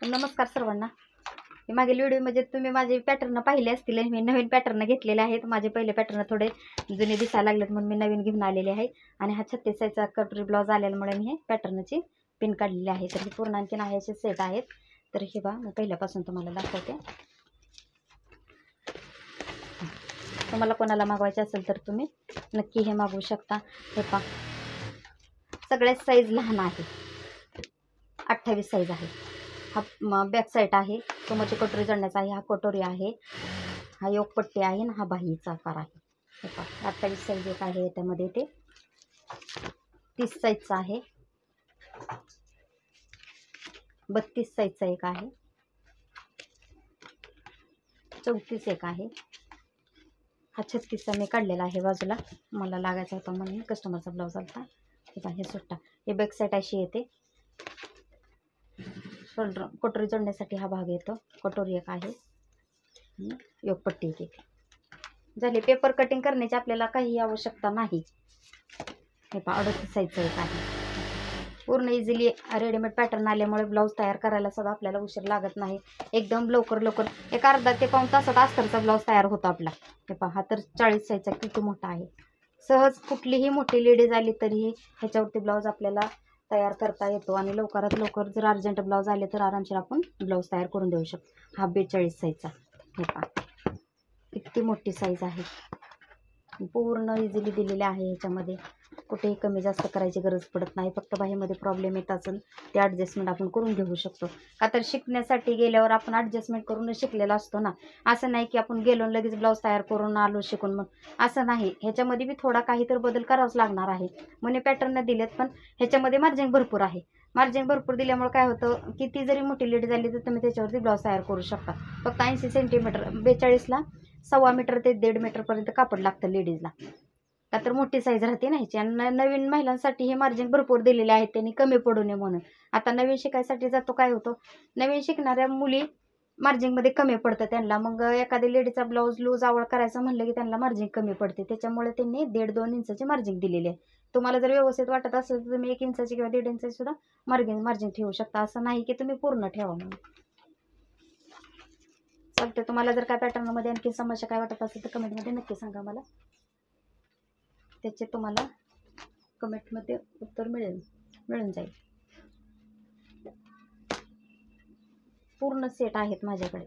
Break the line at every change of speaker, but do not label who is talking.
नमस्कार सर्वांना. मागील व्हिडिओमध्ये तुम्ही माझे पॅटर्न पाहिले असतील. मी नवीन पॅटर्न घेतलेले आहेत. माझे पहिले पॅटर्न थोडे जुने दिसायला लागलेत म्हणून मी नवीन घेऊन आलेले आहे. आणि हा 36 साईजचा कटोरी ब्लाउज आल्यामुळे मी हे पॅटर्नची पिन काढलेली आहे. तर हे पूर्ण आणखीन आहे असे सेट आहेत. तर हे बघा मी पहिल्यापासून तुम्हाला दाखवते. तुम्हाला कोणाला मागवायचे असेल तर तुम्ही नक्की हे मागवू शकता. हे पहा सगळ्याच साईज लहान आहे. 28 साईज आहे. हा बॅक साईड आहे. समोरची कटोरी जोडण्याचा आहे. हा कटोरी आहे. हा योगपट्टी आहे आणि हा बाहीचा आकार आहे. हे पहा 28 साईज एक आहे. त्यामध्ये ते 30 साईजचा आहे. 32 साईजचा एक आहे. 34 एक आहे. हा 36चा मी काढलेला आहे बाजूला. मला लागायचा होता म्हणून कस्टमरचा ब्लाऊज आलता. हे पहा हे सुट्टा. हे बॅक साईड अशी येते. शोल्डर कटोरी जोडण्यासाठी हा भाग येतो. कटोरी एक आहे. योगपट्टी एक येते. झाले. पेपर कटिंग करण्याची आपल्याला काही आवश्यकता नाही. हे पहा 38 साईजचा एक आहे. पूर्ण इझिली रेडीमेड पॅटर्न आल्यामुळे ब्लाऊज तयार करायला सुद्धा आपल्याला उशीर लागत नाही. एकदम लवकर एक अर्धा ते पाऊण तासात अस्तरचा ब्लाऊज तयार होतो आपला. हे पहा हा तर 40 साईजचा किती मोठा आहे. सहज कुठलीही मोठी लेडीज आली तरीही ह्याच्यावरती ब्लाऊज आपल्याला तयार करता येतो. आणि लवकरात लवकर जर अर्जंट ब्लाऊज आले तर आरामशीर आपण ब्लाऊज तयार करून देऊ शकतो. हा 42 साईजचा. हे पहा किती मोठी साईज आहे. पूर्ण इझिली दिलेले आहे. ह्याच्यामध्ये कुठेही कमी जास्त करायची गरज पडत नाही. फक्त बाहीमध्ये प्रॉब्लेम येत असेल ते ॲडजस्टमेंट आपण करून घेऊ शकतो. का तर शिकण्यासाठी गेल्यावर आपण ॲडजस्टमेंट करून शिकलेला असतो ना. असं नाही की आपण गेलो लगेच ब्लाऊज तयार करून आलो शिकून मग असं नाही. ह्याच्यामध्ये बी थोडा काहीतरी बदल करावाच लागणार आहे. मनी पॅटर्न दिलेत पण ह्याच्यामध्ये मार्जिन भरपूर आहे. मार्जिन भरपूर दिल्यामुळे काय होतं किती जरी मोठी लेडी झाली तर तुम्ही त्याच्यावरती ब्लाऊज तयार करू शकता. फक्त 80 सेंटीमीटर 42ला 1.25 मीटर ते 1.5 मीटरपर्यंत कापड लागतं लेडीजला. का तर मोठी साईज राहते ना ह्याची. आणि नवीन महिलांसाठी हे मार्जिन भरपूर दिलेले आहेत त्यांनी कमी पडू नये म्हणून. आता नवीन शिकायसाठी जातो काय होतं नवीन शिकणाऱ्या मुली मार्जिनमध्ये कमी पडतं त्यांना. मग एखाद्या लेडीचा ब्लाऊज लूज आवड करायचं म्हणलं की त्यांना मार्जिन कमी पडते. त्याच्यामुळे त्यांनी 1.5-2 इंचाची मार्जिन दिलेली आहे. तुम्हाला जर व्यवस्थित वाटत असेल तर तुम्ही 1 इंचाची किंवा 1.5 इंचाची सुद्धा मार्जिन ठेवू शकता. असं नाही की तुम्ही पूर्ण ठेवा म्हणून चालते. तुम्हाला जर काय पॅटर्नमध्ये आणखी समस्या काय वाटत असेल तर कमेंटमध्ये नक्की सांगा मला. त्याचे तुम्हाला कमेंटमध्ये उत्तर मिळून जाईल. पूर्ण सेट आहेत माझ्याकडे.